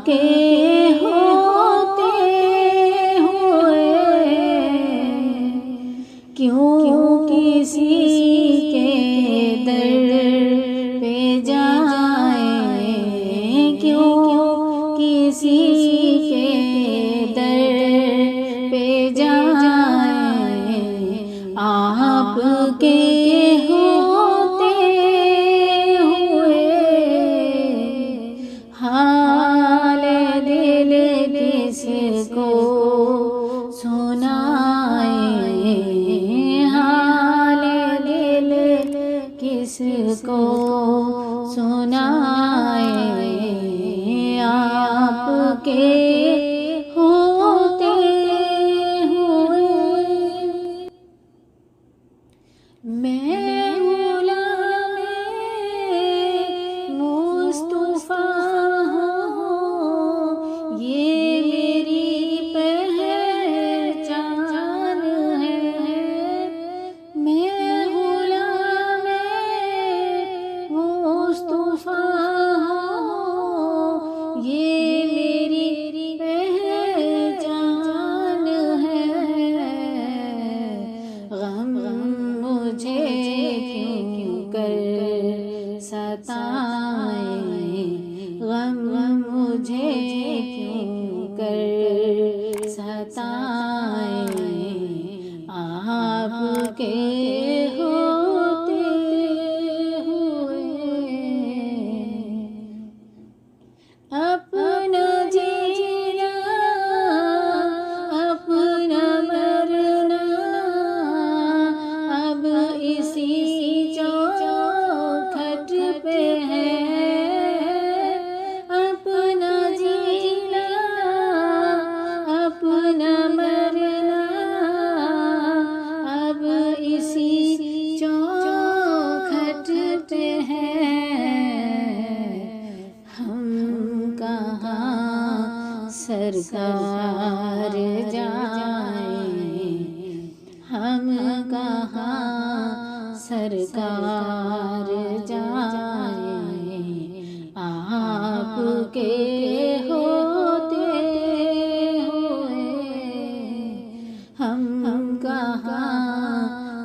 आपके होते हुए क्यों किसी के दर पे जाए, क्यों किसी के दर पे जाए। आपके होते हुए हाल दिल किसको सुनाए, हाल दिल किसको सुनाए। आपके होते हुए मैं गुलाम मुस्तफा हूँ, ये मेरी पहचान है। मैं गुलाम मुस्तफा हूँ, ये मेरी पहचान है। गम मुझे क्यों कर सताए, गम मुझे क्यों कर सताए। आपके होते हुए अपना जीना अपना मरना अब इसी चौखट पे है। अपना जीना अपना मरना अब इसी चौखट पे है। हम कहाँ सरकार जाए, हम कहाँ सरकार जाए। आपके होते हुए हम कहाँ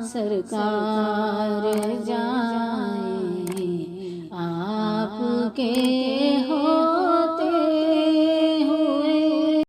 सरकार जाए। आपके